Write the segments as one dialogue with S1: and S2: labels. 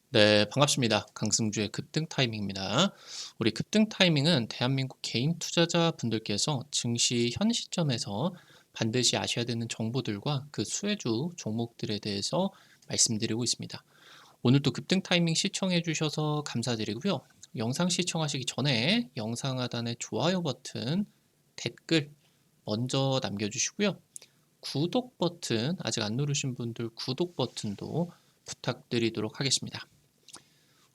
S1: 네, 반갑습니다. 강승주의 급등 타이밍입니다. 우리 급등 타이밍은 대한민국 개인 투자자 분들께서 증시 현 시점에서 반드시 아셔야 되는 정보들과 그 수혜주 종목들에 대해서 말씀드리고 있습니다. 오늘도 급등 타이밍 시청해 주셔서 감사드리고요. 영상 시청하시기 전에 영상 하단에 좋아요 버튼, 댓글 먼저 남겨주시고요. 구독 버튼 아직 안 누르신 분들 구독 버튼도 부탁드리도록 하겠습니다.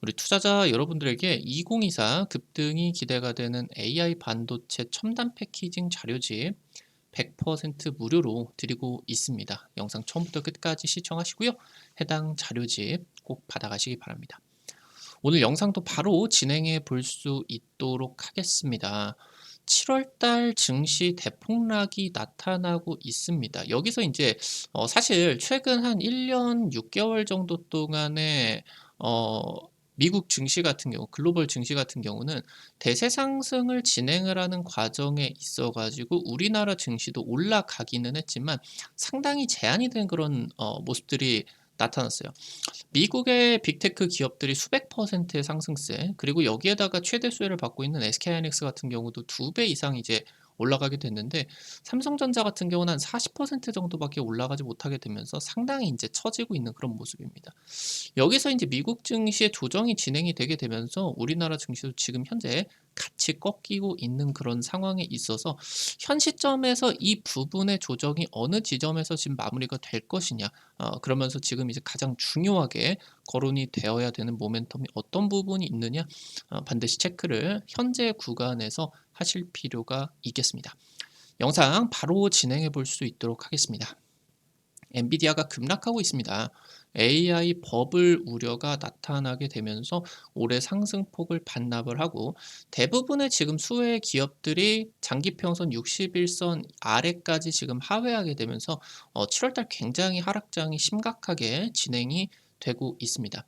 S1: 우리 투자자 여러분들에게 2024 급등이 기대가 되는 AI 반도체 첨단 패키징 자료집 100% 무료로 드리고 있습니다. 영상 처음부터 끝까지 시청하시고요. 해당 자료집 꼭 받아가시기 바랍니다. 오늘 영상도 바로 진행해 볼 수 있도록 하겠습니다. 7월달 증시 대폭락이 나타나고 있습니다. 여기서 이제 사실 최근 한 1년 6개월 정도 동안에 미국 증시 같은 경우, 글로벌 증시 같은 경우는 대세 상승을 진행을 하는 과정에 있어 가지고 우리나라 증시도 올라가기는 했지만 상당히 제한이 된 그런 모습들이 나타났어요. 미국의 빅테크 기업들이 수백 퍼센트의 상승세, 그리고 여기에다가 최대 수혜를 받고 있는 SK하이닉스 같은 경우도 2배 이상 이제 올라가게 됐는데, 삼성전자 같은 경우는 한 40% 정도밖에 올라가지 못하게 되면서 상당히 이제 처지고 있는 그런 모습입니다. 여기서 이제 미국 증시의 조정이 진행이 되게 되면서 우리나라 증시도 지금 현재 같이 꺾이고 있는 그런 상황에 있어서 현 시점에서 이 부분의 조정이 어느 지점에서 지금 마무리가 될 것이냐, 그러면서 지금 이제 가장 중요하게 거론이 되어야 되는 모멘텀이 어떤 부분이 있느냐, 반드시 체크를 현재 구간에서 하실 필요가 있겠습니다. 영상 바로 진행해 볼 수 있도록 하겠습니다. 엔비디아가 급락하고 있습니다. AI 버블 우려가 나타나게 되면서 올해 상승폭을 반납을 하고, 대부분의 지금 수혜 기업들이 장기평선 61선 아래까지 지금 하회하게 되면서 7월달 굉장히 하락장이 심각하게 진행이 되고 있습니다.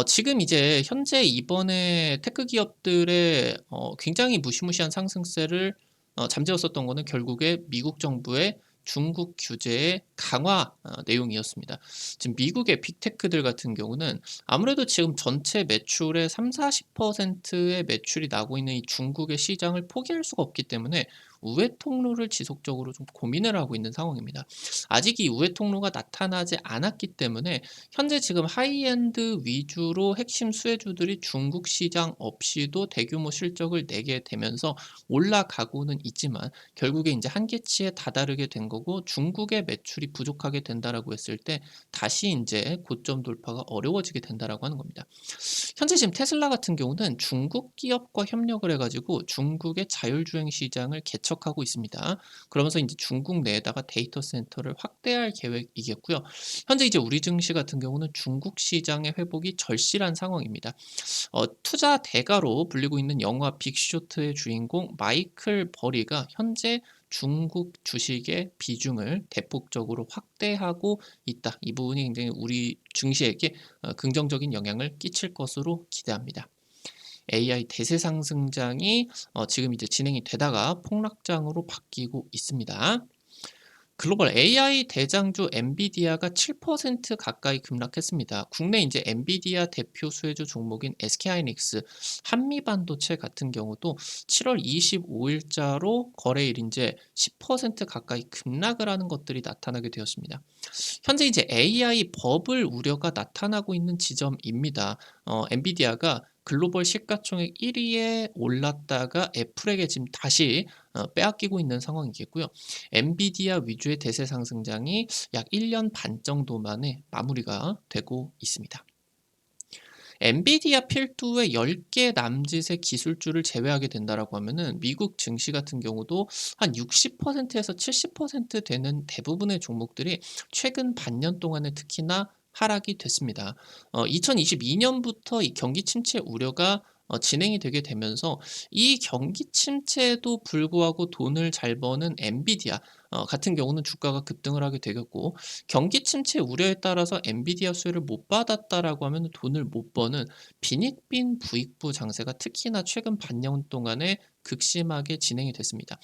S1: 지금 이제 현재 이번에 테크 기업들의 굉장히 무시무시한 상승세를 잠재웠었던 거는 결국에 미국 정부의 중국 규제의 강화 내용이었습니다. 지금 미국의 빅테크들 같은 경우는 아무래도 지금 전체 매출의 3, 40%의 매출이 나고 있는 이 중국의 시장을 포기할 수가 없기 때문에 우회 통로를 지속적으로 좀 고민을 하고 있는 상황입니다. 아직 이 우회 통로가 나타나지 않았기 때문에 현재 지금 하이엔드 위주로 핵심 수혜주들이 중국 시장 없이도 대규모 실적을 내게 되면서 올라가고는 있지만, 결국에 이제 한계치에 다다르게 된 거고 중국의 매출이 부족하게 된다라고 했을 때 다시 이제 고점 돌파가 어려워지게 된다라고 하는 겁니다. 현재 지금 테슬라 같은 경우는 중국 기업과 협력을 해가지고 중국의 자율주행 시장을 개척하고 있습니다. 그러면서 이제 중국 내에다가 데이터 센터를 확대할 계획이겠고요. 현재 이제 우리 증시 같은 경우는 중국 시장의 회복이 절실한 상황입니다. 투자 대가로 불리고 있는 영화 빅쇼트의 주인공 마이클 버리가 현재 중국 주식의 비중을 대폭적으로 확대하고 있다. 이 부분이 굉장히 우리 증시에게 긍정적인 영향을 끼칠 것으로 기대합니다. AI 대세 상승장이 지금 이제 진행이 되다가 폭락장으로 바뀌고 있습니다. 글로벌 AI 대장주 엔비디아가 7% 가까이 급락했습니다. 국내 이제 엔비디아 대표 수혜주 종목인 SK하이닉스, 한미반도체 같은 경우도 7월 25일자로 거래일 이제 10% 가까이 급락을 하는 것들이 나타나게 되었습니다. 현재 이제 AI 버블 우려가 나타나고 있는 지점입니다. 엔비디아가 글로벌 시가총액 1위에 올랐다가 애플에게 지금 다시 빼앗기고 있는 상황이겠고요. 엔비디아 위주의 대세 상승장이 약 1년 반 정도 만에 마무리가 되고 있습니다. 엔비디아 필두의 10개 남짓의 기술주를 제외하게 된다라고 하면은 미국 증시 같은 경우도 한 60%에서 70% 되는 대부분의 종목들이 최근 반년 동안에 특히나 하락이 됐습니다. 2022년부터 이 경기 침체 우려가 진행이 되게 되면서 이 경기 침체에도 불구하고 돈을 잘 버는 엔비디아, 같은 경우는 주가가 급등을 하게 되겠고, 경기 침체 우려에 따라서 엔비디아 수혜를 못 받았다라고 하면 돈을 못 버는 빈익빈 부익부 장세가 특히나 최근 반년 동안에 극심하게 진행이 됐습니다.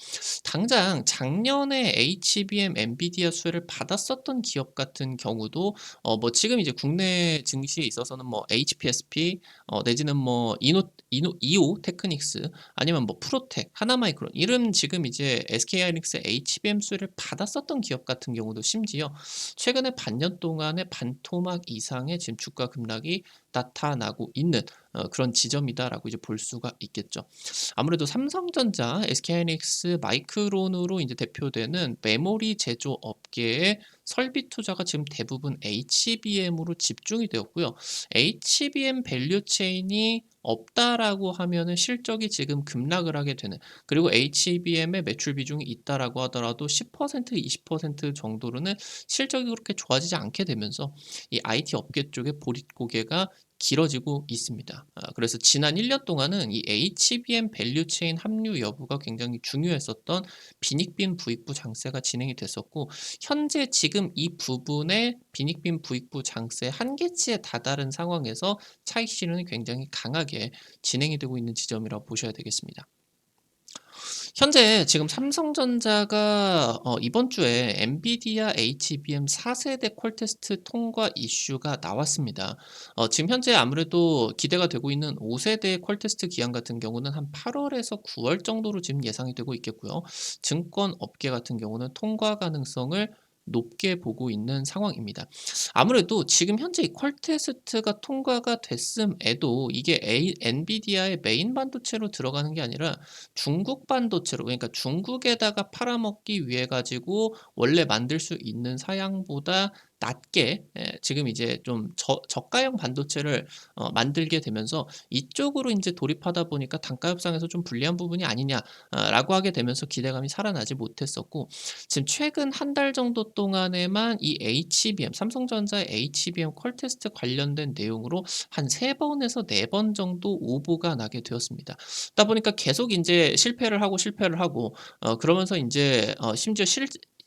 S1: 당장 작년에 HBM 엔비디아 수혜를 받았었던 기업 같은 경우도 뭐 지금 이제 국내 증시에 있어서는 뭐 HPSP 내지는 뭐 이오 테크닉스 아니면 뭐 프로텍, 하나마이크론 이런 지금 이제 SK하이닉스 HBM 수혜를 받았었던 기업 같은 경우도 심지어 최근에 반년 동안의 반토막 이상의 지금 주가 급락이 나타나고 있는 그런 지점이다라고 이제 볼 수가 있겠죠. 아무래도 삼성전자, SK하이닉스, 마이크론으로 이제 대표되는 메모리 제조 업계의 설비 투자가 지금 대부분 HBM으로 집중이 되었고요. HBM 밸류 체인이 없다라고 하면은 실적이 지금 급락을 하게 되는, 그리고 HBM의 매출 비중이 있다라고 하더라도 10%, 20% 정도로는 실적이 그렇게 좋아지지 않게 되면서 이 IT 업계 쪽의 보릿고개가 길어지고 있습니다. 그래서 지난 1년 동안은 이 HBM 밸류 체인 합류 여부가 굉장히 중요했었던 빈익빈 부익부 장세가 진행이 됐었고, 현재 지금 이 부분의 빈익빈 부익부 장세 한계치에 다다른 상황에서 차익 실현이 굉장히 강하게 진행이 되고 있는 지점이라고 보셔야 되겠습니다. 현재 지금 삼성전자가 이번 주에 엔비디아 HBM 4세대 퀄테스트 통과 이슈가 나왔습니다. 지금 현재 아무래도 기대가 되고 있는 5세대 퀄테스트 기한 같은 경우는 한 8월에서 9월 정도로 지금 예상이 되고 있겠고요. 증권 업계 같은 경우는 통과 가능성을 높게 보고 있는 상황입니다. 아무래도 지금 현재 이 퀄테스트가 통과가 됐음에도 이게 엔비디아의 메인 반도체로 들어가는 게 아니라 중국 반도체로, 그러니까 중국에다가 팔아먹기 위해 가지고 원래 만들 수 있는 사양보다 낮게 지금 이제 좀 저가형 반도체를 만들게 되면서 이쪽으로 이제 돌입하다 보니까 단가 협상에서 좀 불리한 부분이 아니냐라고 하게 되면서 기대감이 살아나지 못했었고, 지금 최근 한 달 정도 동안에만 이 HBM, 삼성전자의 HBM 퀄테스트 관련된 내용으로 한 3번에서 4번 정도 오보가 나게 되었습니다. 그러다 보니까 계속 인제 실패를 하고 그러면서 인제 심지어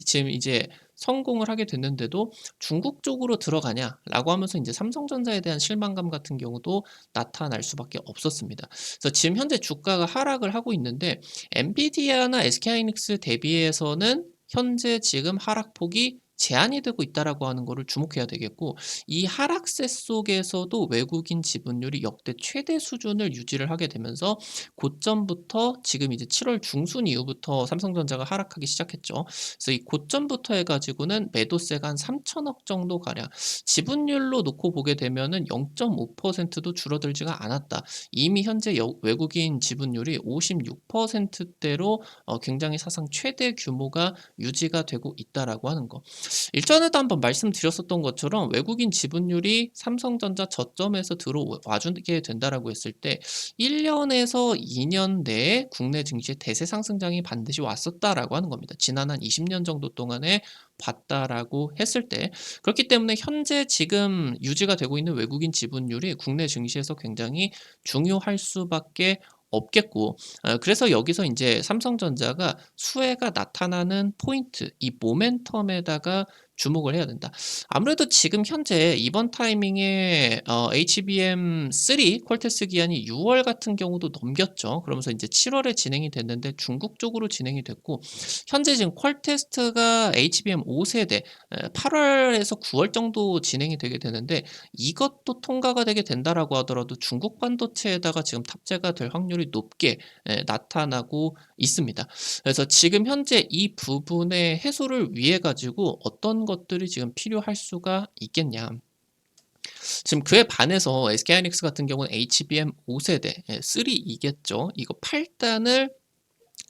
S1: 지금 이제 성공을 하게 됐는데도 '중국 쪽으로 들어가냐?'라고 하면서 인제 삼성전자에 대한 실망감 같은 경우도 나타날 수밖에 없었습니다. 그래서 지금 현재 주가가 하락을 하고 있는데, 엔비디아나 SK하이닉스 대비해서는 현재 지금 하락폭이 제한이 되고 있다라고 하는 거를 주목해야 되겠고, 이 하락세 속에서도 외국인 지분율이 역대 최대 수준을 유지를 하게 되면서 고점부터 지금 이제 7월 중순 이후부터 삼성전자가 하락하기 시작했죠. 그래서 이 고점부터 해가지고는 매도세가 한 3천억 정도 가량, 지분율로 놓고 보게 되면은 0.5%도 줄어들지가 않았다. 이미 현재 외국인 지분율이 56%대로 굉장히 사상 최대 규모가 유지가 되고 있다라고 하는 거. 일전에도 한번 말씀드렸었던 것처럼 외국인 지분율이 삼성전자 저점에서 들어와 주게 된다라고 했을 때 1년에서 2년 내에 국내 증시의 대세 상승장이 반드시 왔었다라고 하는 겁니다. 지난 한 20년 정도 동안에 봤다라고 했을 때, 그렇기 때문에 현재 지금 유지가 되고 있는 외국인 지분율이 국내 증시에서 굉장히 중요할 수밖에 없겠고, 그래서 여기서 인제 삼성전자가 수혜가 나타나는 포인트, 이 모멘텀에다가 주목을 해야 된다. 아무래도 지금 현재 이번 타이밍에 HBM3 퀄테스트 기한이 6월 같은 경우도 넘겼죠. 그러면서 인제 7월에 진행이 됐는데 중국 쪽으로 진행이 됐고, 현재 지금 퀄테스트가 HBM 5세대 8월에서 9월 정도 진행이 되게 되는데, 이것도 통과가 되게 된다라고 하더라도 중국 반도체에다가 지금 탑재가 될 확률이 높게 나타나고 있습니다. 그래서 지금 현재 이 부분의 해소를 위해 가지고 어떤 것들이 지금 필요할 수가 있겠냐. 지금 그에 반해서 SK하이닉스 같은 경우는 HBM 5세대 3이겠죠. 이거 8단을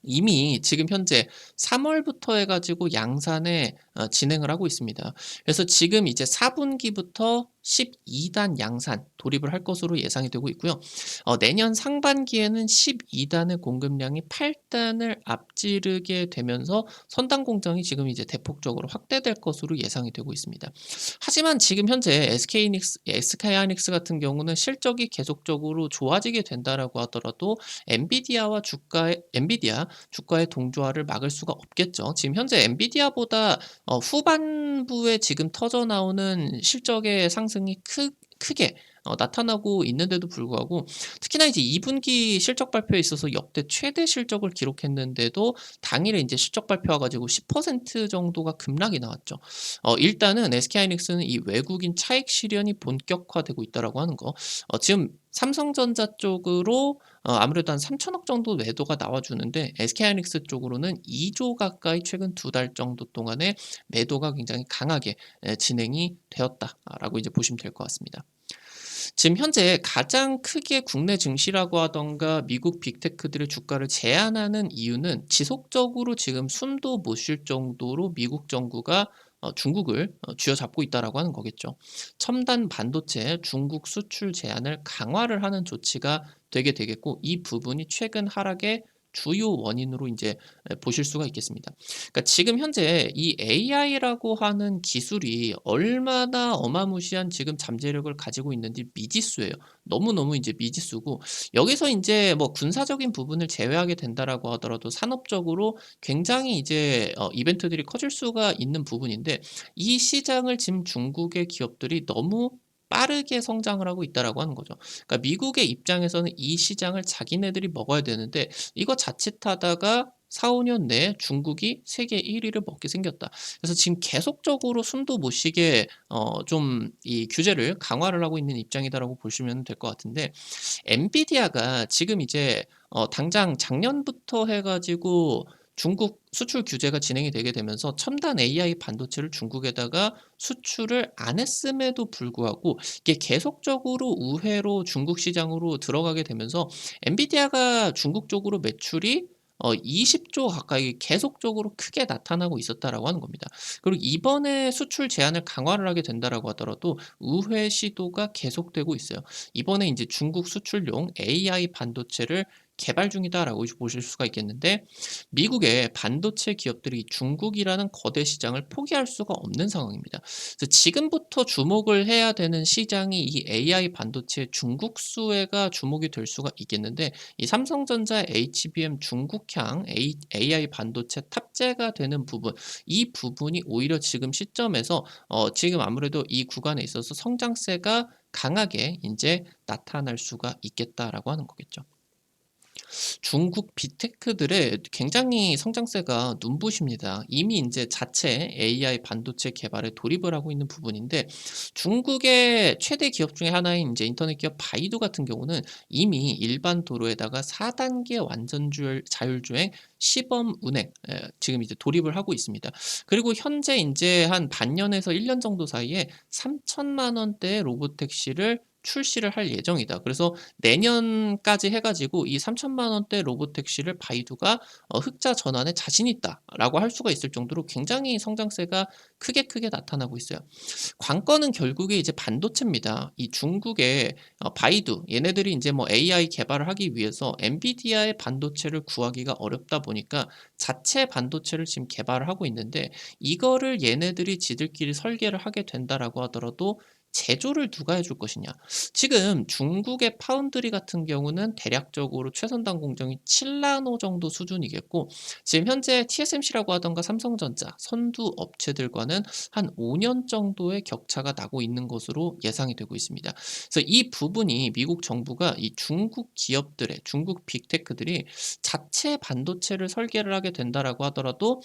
S1: 이미 지금 현재 3월부터 해가지고 양산에 진행을 하고 있습니다. 그래서 지금 이제 4분기부터 12단 양산 돌입을 할 것으로 예상이 되고 있고요. 내년 상반기에는 12단의 공급량이 8단을 앞지르게 되면서 선단 공장이 지금 이제 대폭적으로 확대될 것으로 예상이 되고 있습니다. 하지만 지금 현재 SK 하이닉스 같은 경우는 실적이 계속적으로 좋아지게 된다라고 하더라도 엔비디아 주가의 동조화를 막을 수가 없겠죠. 지금 현재 엔비디아보다 후반부에 지금 터져 나오는 실적의 상승이 크게 나타나고 있는데도 불구하고, 특히나 이제 2분기 실적 발표에 있어서 역대 최대 실적을 기록했는데도 당일에 이제 실적 발표와 가지고 10% 정도가 급락이 나왔죠. 일단은 SK하이닉스는 이 외국인 차익 실현이 본격화되고 있다라고 하는 거. 지금 삼성전자 쪽으로 아무래도 한 3천억 정도 매도가 나와주는데, SK하이닉스 쪽으로는 2조 가까이 최근 2달 정도 동안에 매도가 굉장히 강하게 진행이 되었다라고 이제 보시면 될 것 같습니다. 지금 현재 가장 크게 국내 증시라고 하던가 미국 빅테크들의 주가를 제한하는 이유는 지속적으로 지금 숨도 못 쉴 정도로 미국 정부가 중국을 쥐어잡고 있다라고 하는 거겠죠. 첨단 반도체 중국 수출 제한을 강화를 하는 조치가 되게 되겠고, 이 부분이 최근 하락의 주요 원인으로 이제 보실 수가 있겠습니다. 그러니까 지금 현재 이 AI라고 하는 기술이 얼마나 어마무시한 지금 잠재력을 가지고 있는지 미지수예요. 너무너무 이제 미지수고, 여기서 이제 뭐 군사적인 부분을 제외하게 된다라고 하더라도 산업적으로 굉장히 이제 이벤트들이 커질 수가 있는 부분인데, 이 시장을 지금 중국의 기업들이 너무 빠르게 성장을 하고 있다라고 하는 거죠. 그러니까 미국의 입장에서는 이 시장을 자기네들이 먹어야 되는데, 이거 자칫하다가 4-5년 내에 중국이 세계 1위를 먹게 생겼다. 그래서 지금 계속적으로 숨도 못 쉬게 좀 이 규제를 강화를 하고 있는 입장이다라고 보시면 될 것 같은데, 엔비디아가 지금 이제 당장 작년부터 해가지고 중국 수출 규제가 진행이 되게 되면서 첨단 AI 반도체를 중국에다가 수출을 안 했음에도 불구하고 이게 계속적으로 우회로 중국 시장으로 들어가게 되면서 엔비디아가 중국 쪽으로 매출이 20조 가까이 계속적으로 크게 나타나고 있었다라고 하는 겁니다. 그리고 이번에 수출 제한을 강화를 하게 된다라고 하더라도 우회 시도가 계속되고 있어요. 이번에 이제 중국 수출용 AI 반도체를 개발 중이다라고 보실 수가 있겠는데, 미국의 반도체 기업들이 중국이라는 거대 시장을 포기할 수가 없는 상황입니다. 그래서 지금부터 주목을 해야 되는 시장이 이 AI 반도체 중국 수혜가 주목이 될 수가 있겠는데, 이 삼성전자 HBM 중국향 AI 반도체 탑재가 되는 부분, 이 부분이 오히려 지금 시점에서 지금 아무래도 이 구간에 있어서 성장세가 강하게 이제 나타날 수가 있겠다라고 하는 거겠죠. 중국 빅테크들의 굉장히 성장세가 눈부십니다. 이미 이제 자체 AI 반도체 개발에 돌입을 하고 있는 부분인데, 중국의 최대 기업 중에 하나인 이제 인터넷 기업 바이두 같은 경우는 이미 일반 도로에다가 4단계 완전 자율주행 시범 운행 지금 이제 돌입을 하고 있습니다. 그리고 현재 이제 한 반년에서 1년 정도 사이에 3천만 원대의 로보택시를 출시를 할 예정이다. 그래서 내년까지 해가지고 이 3천만 원대 로보택시를 바이두가 흑자 전환에 자신 있다라고 할 수가 있을 정도로 굉장히 성장세가 크게 나타나고 있어요. 관건은 결국에 이제 반도체입니다. 이 중국의 바이두 얘네들이 이제 뭐 AI 개발을 하기 위해서 엔비디아의 반도체를 구하기가 어렵다 보니까 자체 반도체를 지금 개발을 하고 있는데, 이거를 얘네들이 지들끼리 설계를 하게 된다라고 하더라도 제조를 누가 해줄 것이냐. 지금 중국의 파운드리 같은 경우는 대략적으로 최선단 공정이 7나노 정도 수준이겠고, 지금 현재 TSMC라고 하던가 삼성전자 선두 업체들과는 한 5년 정도의 격차가 나고 있는 것으로 예상이 되고 있습니다. 그래서 이 부분이 미국 정부가 이 중국 기업들의 중국 빅테크들이 자체 반도체를 설계를 하게 된다라고 하더라도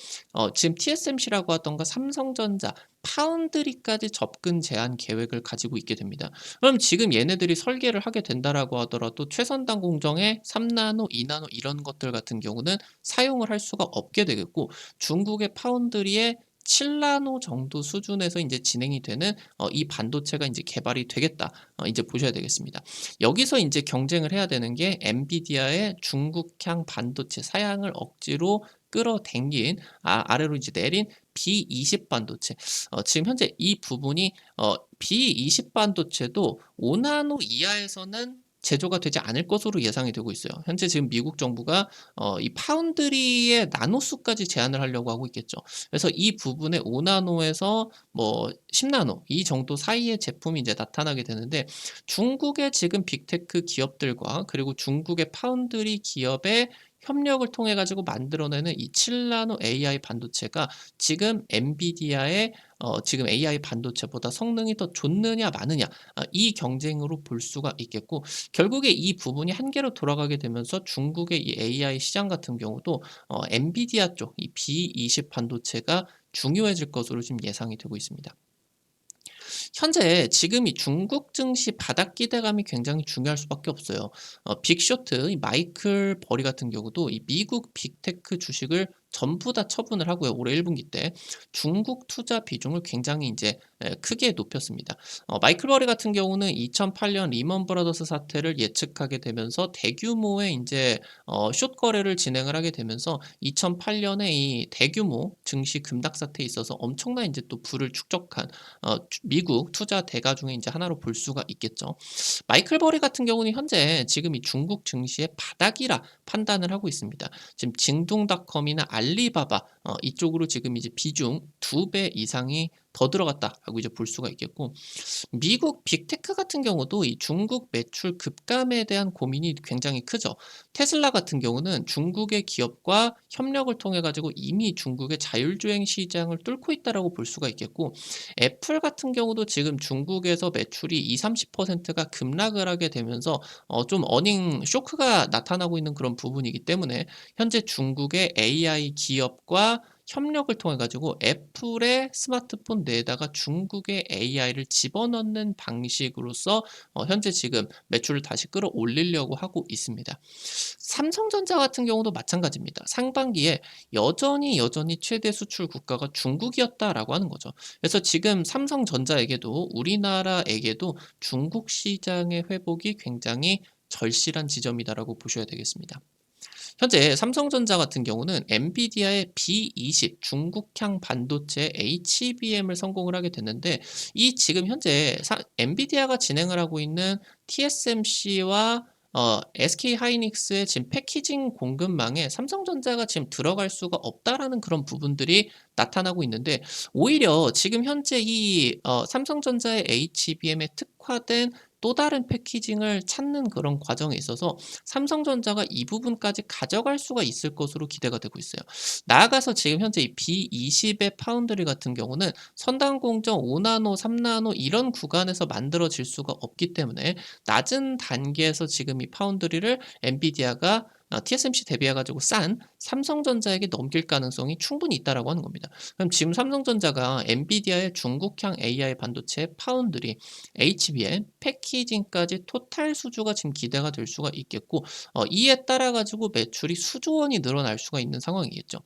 S1: 지금 TSMC라고 하던가 삼성전자 파운드리까지 접근 제한 계획을 가지고 있게 됩니다. 그럼 지금 얘네들이 설계를 하게 된다라고 하더라도 최선단 공정의 3나노, 2나노 이런 것들 같은 경우는 사용을 할 수가 없게 되겠고, 중국의 파운드리의 7나노 정도 수준에서 이제 진행이 되는 이 반도체가 이제 개발이 되겠다. 이제 보셔야 되겠습니다. 여기서 이제 경쟁을 해야 되는 게 엔비디아의 중국향 반도체 사양을 억지로 끌어당긴 아래로 이제 내린 B20 반도체. 지금 현재 이 부분이 B20 반도체도 5나노 이하에서는 제조가 되지 않을 것으로 예상이 되고 있어요. 현재 지금 미국 정부가 이 파운드리의 나노수까지 제한을 하려고 하고 있겠죠. 그래서 이 부분에 5나노에서 뭐 10나노 이 정도 사이의 제품이 이제 나타나게 되는데, 중국의 지금 빅테크 기업들과 그리고 중국의 파운드리 기업의 협력을 통해 가지고 만들어내는 이 7나노 AI 반도체가 지금 엔비디아의 지금 AI 반도체보다 성능이 더 좋느냐 마느냐, 이 경쟁으로 볼 수가 있겠고, 결국에 이 부분이 한계로 돌아가게 되면서 중국의 이 AI 시장 같은 경우도 엔비디아 쪽 이 B20 반도체가 중요해질 것으로 지금 예상이 되고 있습니다. 현재 지금 이 중국 증시 바닥 기대감이 굉장히 중요할 수밖에 없어요. 빅쇼트 이 마이클 버리 같은 경우도 이 미국 빅테크 주식을 전부 다 처분을 하고요. 올해 1분기 때 중국 투자 비중을 굉장히 이제 크게 높였습니다. 마이클 버리 같은 경우는 2008년 리먼 브라더스 사태를 예측하게 되면서 대규모의 이제 숏 거래를 진행을 하게 되면서 2008년에 이 대규모 증시 급락 사태에 있어서 엄청난 이제 또 부를 축적한 미국 투자 대가 중에 이제 하나로 볼 수가 있겠죠. 마이클 버리 같은 경우는 현재 지금 이 중국 증시의 바닥이라 판단을 하고 있습니다. 지금 징둥닷컴이나 알리바바 이쪽으로 지금 이제 비중 2배 이상이 더 들어갔다라고 이제 볼 수가 있겠고, 미국 빅테크 같은 경우도 이 중국 매출 급감에 대한 고민이 굉장히 크죠. 테슬라 같은 경우는 중국의 기업과 협력을 통해 가지고 이미 중국의 자율주행 시장을 뚫고 있다라고 볼 수가 있겠고, 애플 같은 경우도 지금 중국에서 매출이 20-30%가 급락을 하게 되면서 좀 어닝 쇼크가 나타나고 있는 그런 부분이기 때문에 현재 중국의 AI 기업과 협력을 통해 가지고 애플의 스마트폰 내에다가 중국의 AI를 집어넣는 방식으로서 현재 지금 매출을 다시 끌어올리려고 하고 있습니다. 삼성전자 같은 경우도 마찬가지입니다. 상반기에 여전히 최대 수출 국가가 중국이었다라고 하는 거죠. 그래서 지금 삼성전자에게도 우리나라에게도 중국 시장의 회복이 굉장히 절실한 지점이다라고 보셔야 되겠습니다. 현재 삼성전자 같은 경우는 엔비디아의 B20 중국향 반도체 HBM을 성공을 하게 됐는데, 이 지금 현재 엔비디아가 진행을 하고 있는 TSMC와 SK 하이닉스의 지금 패키징 공급망에 삼성전자가 지금 들어갈 수가 없다라는 그런 부분들이 나타나고 있는데, 오히려 지금 현재 이 삼성전자의 HBM에 특화된 또 다른 패키징을 찾는 그런 과정에 있어서 삼성전자가 이 부분까지 가져갈 수가 있을 것으로 기대가 되고 있어요. 나아가서 지금 현재 이 B20의 파운드리 같은 경우는 선단 공정 5나노, 3나노 이런 구간에서 만들어질 수가 없기 때문에 낮은 단계에서 지금 이 파운드리를 엔비디아가 TSMC 대비해 가지고 싼 삼성전자에게 넘길 가능성이 충분히 있다라고 하는 겁니다. 그럼 지금 삼성전자가 엔비디아의 중국향 AI 반도체 파운드리, HBM, 패키징까지 토탈 수주가 지금 기대가 될 수가 있겠고, 이에 따라 가지고 매출이 수조 원이 늘어날 수가 있는 상황이겠죠.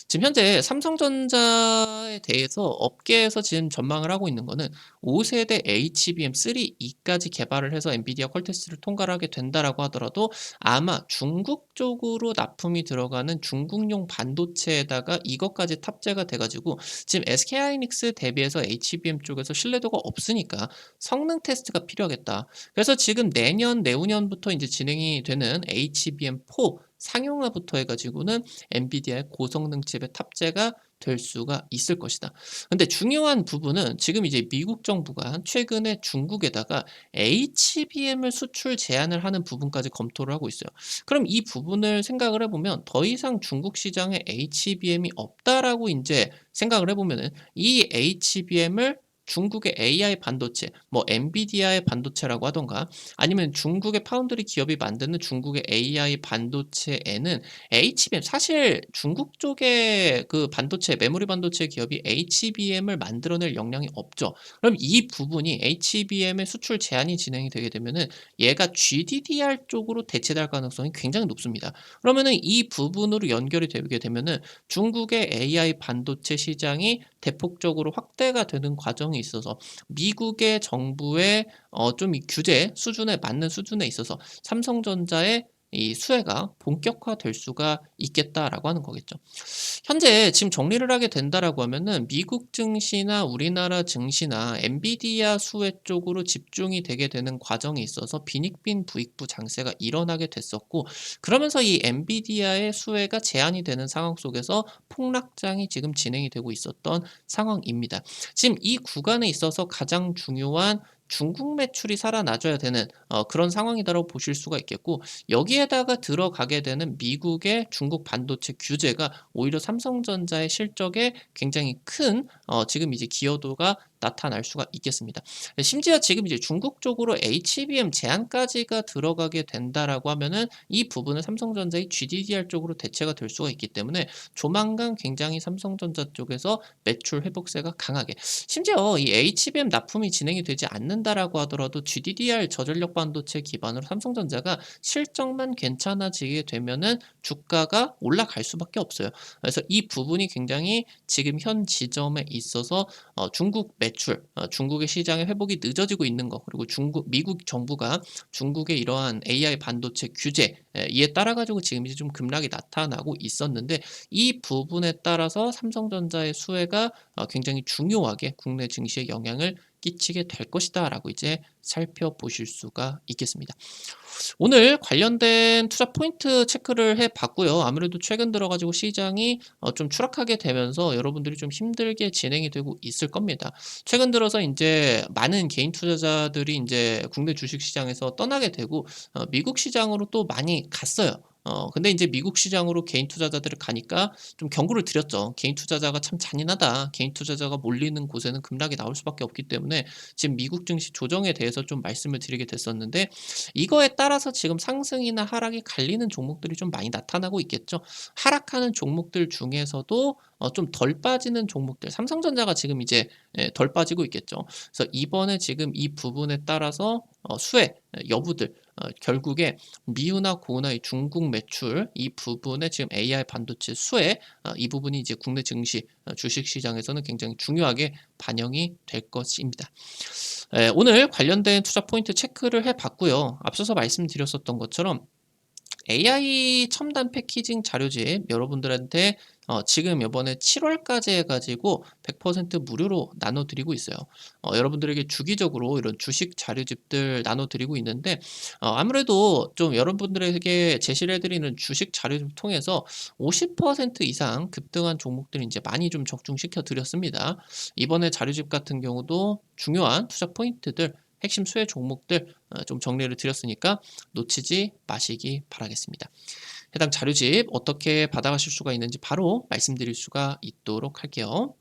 S1: 지금 현재 삼성전자에 대해서 업계에서 지금 전망을 하고 있는 거는 5세대 HBM3E까지 개발을 해서 엔비디아 퀄테스트를 통과를 하게 된다라고 하더라도 아마 중국 쪽으로 납품이 들어가는 중국용 반도체에다가 이것까지 탑재가 돼 가지고 지금 SK하이닉스 대비해서 HBM 쪽에서 신뢰도가 없으니까 성능 테스트가 필요하겠다. 그래서 지금 내년 내후년부터 이제 진행이 되는 HBM4 상용화부터 해 가지고는 엔비디아의 고성능 칩의 탑재가 될 수가 있을 것이다. 근데 중요한 부분은 지금 이제 미국 정부가 최근에 중국에다가 HBM을 수출 제한을 하는 부분까지 검토를 하고 있어요. 그럼 이 부분을 생각을 해보면 더 이상 중국 시장에 HBM이 없다라고 이제 생각을 해보면은 이 HBM을 중국의 AI 반도체, 뭐 엔비디아의 반도체라고 하던가 아니면 중국의 파운드리 기업이 만드는 중국의 AI 반도체에는 HBM 사실 중국 쪽의 그 반도체 메모리 반도체 기업이 HBM을 만들어낼 역량이 없죠. 그럼 이 부분이 HBM의 수출 제한이 진행이 되게 되면은 얘가 GDDR 쪽으로 대체될 가능성이 굉장히 높습니다. 그러면은 이 부분으로 연결이 되게 되면은 중국의 AI 반도체 시장이 대폭적으로 확대가 되는 과정에 있어서 미국의 정부의 좀 이 규제 수준에 맞는 수준에 있어서 삼성전자의 이 수혜가 본격화될 수가 있겠다라고 하는 거겠죠. 현재 지금 정리를 하게 된다라고 하면은 미국 증시나 우리나라 증시나 엔비디아 수혜 쪽으로 집중이 되게 되는 과정에 있어서 빈익빈 부익부 장세가 일어나게 됐었고, 그러면서 이 엔비디아의 수혜가 제한이 되는 상황 속에서 폭락장이 지금 진행이 되고 있었던 상황입니다. 지금 이 구간에 있어서 가장 중요한 중국 매출이 살아나줘야 되는 그런 상황이다라고 보실 수가 있겠고, 여기에다가 들어가게 되는 미국의 중국 반도체 규제가 오히려 삼성전자의 실적에 굉장히 큰 지금 이제 기여도가 나타날 수가 있겠습니다. 심지어 지금 이제 중국 쪽으로 HBM 제한까지가 들어가게 된다라고 하면은 이 부분은 삼성전자의 GDDR 쪽으로 대체가 될 수가 있기 때문에 조만간 굉장히 삼성전자 쪽에서 매출 회복세가 강하게, 심지어 이 HBM 납품이 진행이 되지 않는다라고 하더라도 GDDR 저전력 반도체 기반으로 삼성전자가 실적만 괜찮아지게 되면은 주가가 올라갈 수밖에 없어요. 그래서 이 부분이 굉장히 지금 현 지점에 있어서 중국 매출, 중국의 시장의 회복이 늦어지고 있는 거, 그리고 미국 정부가 중국의 이러한 AI 반도체 규제 이에 따라 가지고 지금 이제 좀 급락이 나타나고 있었는데, 이 부분에 따라서 삼성전자의 수혜가 굉장히 중요하게 국내 증시에 영향을 끼치게 될 것이다라고 이제 살펴보실 수가 있겠습니다. 오늘 관련된 투자 포인트 체크를 해 봤고요. 아무래도 최근 들어 가지고 시장이 좀 추락하게 되면서 여러분들이 좀 힘들게 진행이 되고 있을 겁니다. 최근 들어서 인제 많은 개인 투자자들이 인제 국내 주식 시장에서 떠나게 되고 미국 시장으로 또 많이 갔어요. 근데 인제 미국 시장으로 개인 투자자들이 가니까 좀 경고를 드렸죠. "개인 투자자가 참 잔인하다. 개인 투자자가 몰리는 곳에는 급락이 나올 수밖에 없기 때문에 지금 미국 증시 조정에 대해서 좀 말씀을 드리게 됐었는데, 이거에 따라서 지금 상승이나 하락이 갈리는 종목들이 좀 많이 나타나고 있겠죠. 하락하는 종목들 중에서도 좀 덜 빠지는 종목들, 삼성전자가 지금 이제 덜 빠지고 있겠죠. 그래서 이번에 지금 이 부분에 따라서 수혜 여부들, 결국에 미우나 고우나 이 중국 매출 이 부분에 지금 AI 반도체 수혜, 이 부분이 이제 국내 증시 주식 시장에서는 굉장히 중요하게 반영이 될 것입니다. 오늘 관련된 투자 포인트 체크를 해 봤고요. 앞서서 말씀드렸었던 것처럼 AI 첨단 패키징 자료집 여러분들한테 지금 이번에 7월까지 해가지고 100% 무료로 나눠드리고 있어요. 여러분들에게 주기적으로 이런 주식 자료집들 나눠드리고 있는데, 아무래도 좀 여러분들에게 제시를 해드리는 주식 자료집 통해서 50% 이상 급등한 종목들 이제 많이 좀 적중시켜 드렸습니다. 이번에 자료집 같은 경우도 중요한 투자 포인트들, 핵심 수혜 종목들 좀 정리를 드렸으니까 놓치지 마시기 바라겠습니다. 해당 자료집 어떻게 받아가실 수가 있는지 바로 말씀드릴 수가 있도록 할게요.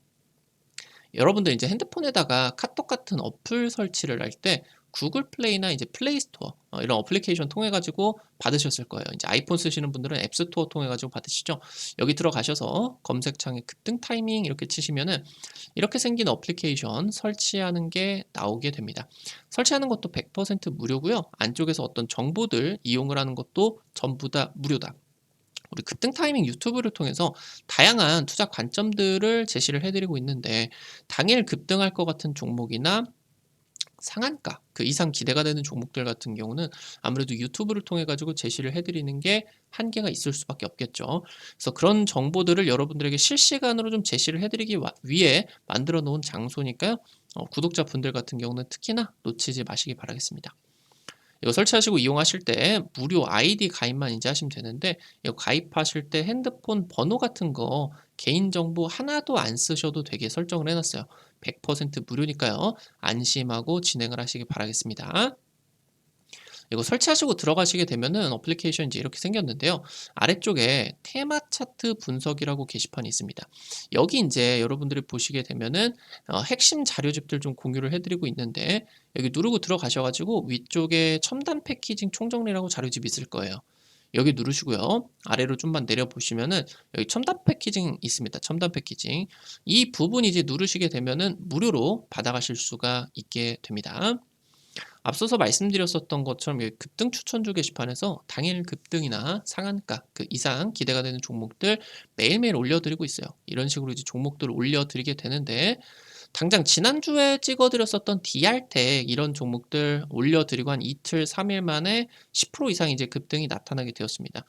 S1: 여러분들 이제 핸드폰에다가 카톡 같은 어플 설치를 할 때 구글 플레이나 이제 플레이 스토어 이런 어플리케이션 통해 가지고 받으셨을 거예요. 이제 아이폰 쓰시는 분들은 앱 스토어 통해 가지고 받으시죠. 여기 들어가셔서 검색창에 급등 타이밍 이렇게 치시면은 이렇게 생긴 어플리케이션 설치하는 게 나오게 됩니다. 설치하는 것도 100% 무료고요. 안쪽에서 어떤 정보들 이용을 하는 것도 전부 다 무료다. 우리 급등 타이밍 유튜브를 통해서 다양한 투자 관점들을 제시를 해드리고 있는데, 당일 급등할 것 같은 종목이나 상한가 그 이상 기대가 되는 종목들 같은 경우는 아무래도 유튜브를 통해 가지고 제시를 해드리는 게 한계가 있을 수밖에 없겠죠. 그래서 그런 정보들을 여러분들에게 실시간으로 좀 제시를 해드리기 위해 만들어 놓은 장소니까요. 구독자분들 같은 경우는 특히나 놓치지 마시기 바라겠습니다. 이거 설치하시고 이용하실 때 무료 아이디 가입만 이제 하시면 되는데, 이거 가입하실 때 핸드폰 번호 같은 거 개인정보 하나도 안 쓰셔도 되게 설정을 해놨어요. 100% 무료니까요. 안심하고 진행을 하시기 바라겠습니다. 이거 설치하시고 들어가시게 되면은 어플리케이션 이제 이렇게 생겼는데요. 아래쪽에 테마 차트 분석이라고 게시판이 있습니다. 여기 이제 여러분들이 보시게 되면은 핵심 자료집들 좀 공유를 해드리고 있는데, 여기 누르고 들어가셔가지고 위쪽에 첨단 패키징 총정리라고 자료집이 있을 거예요. 여기 누르시고요. 아래로 좀만 내려 보시면은 여기 첨단 패키징 있습니다. 첨단 패키징. 이 부분 이제 누르시게 되면은 무료로 받아가실 수가 있게 됩니다. 앞서서 말씀드렸었던 것처럼 여기 급등 추천주 게시판에서 당일 급등이나 상한가 그 이상 기대가 되는 종목들 매일매일 올려드리고 있어요. 이런 식으로 이제 종목들을 올려드리게 되는데, 당장 지난주에 찍어드렸었던 DR텍 이런 종목들 올려드리고 한 이틀, 3일 만에 10% 이상 이제 급등이 나타나게 되었습니다.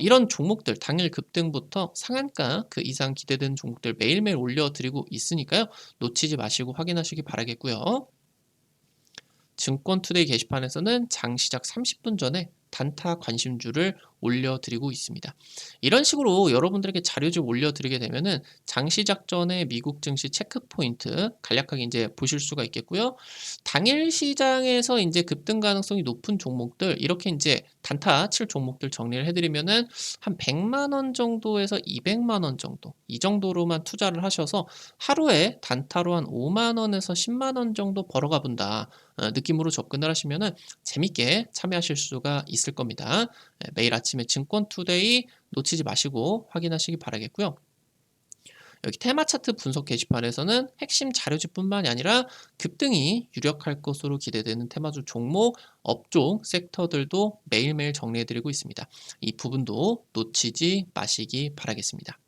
S1: 이런 종목들 당일 급등부터 상한가 그 이상 기대되는 종목들 매일매일 올려드리고 있으니까요. 놓치지 마시고 확인하시기 바라겠고요. 증권투데이 게시판에서는 장 시작 30분 전에 단타 관심주를 올려드리고 있습니다. 이런 식으로 여러분들에게 자료를 올려드리게 되면은 장 시작 전에 미국 증시 체크 포인트 간략하게 이제 보실 수가 있겠고요. 당일 시장에서 이제 급등 가능성이 높은 종목들 이렇게 이제 단타 칠 종목들 정리를 해드리면은 한 100만 원 정도에서 200만 원 정도 이 정도로만 투자를 하셔서 하루에 단타로 한 5만 원에서 10만 원 정도 벌어가 본다. 느낌으로 접근을 하시면은 재밌게 참여하실 수가 있을 겁니다. 매일 아침에 증권투데이 놓치지 마시고 확인하시기 바라겠고요. 여기 테마 차트 분석 게시판에서는 핵심 자료집뿐만이 아니라 급등이 유력할 것으로 기대되는 테마주 종목, 업종, 섹터들도 매일매일 정리해드리고 있습니다. 이 부분도 놓치지 마시기 바라겠습니다.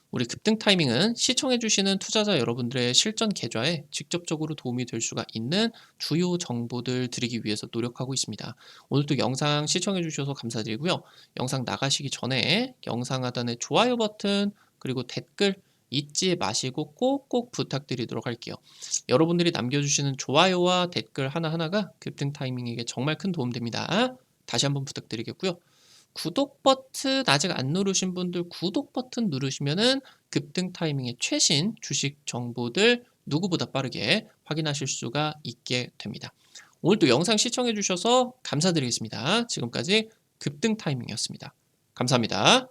S1: 우리 급등 타이밍은 시청해주시는 투자자 여러분들의 실전 계좌에 직접적으로 도움이 될 수가 있는 주요 정보들 드리기 위해서 노력하고 있습니다. 오늘도 영상 시청해주셔서 감사드리고요. 영상 나가시기 전에 영상 하단에 좋아요 버튼 그리고 댓글 잊지 마시고 꼭꼭 부탁드리도록 할게요. 여러분들이 남겨주시는 좋아요와 댓글 하나하나가 급등 타이밍에게 정말 큰 도움 됩니다. 다시 한번 부탁드리겠고요. 구독 버튼 아직 안 누르신 분들 구독 버튼 누르시면은 급등 타이밍의 최신 주식 정보들 누구보다 빠르게 확인하실 수가 있게 됩니다. 오늘도 영상 시청해 주셔서 감사드리겠습니다. 지금까지 급등 타이밍이었습니다. 감사합니다.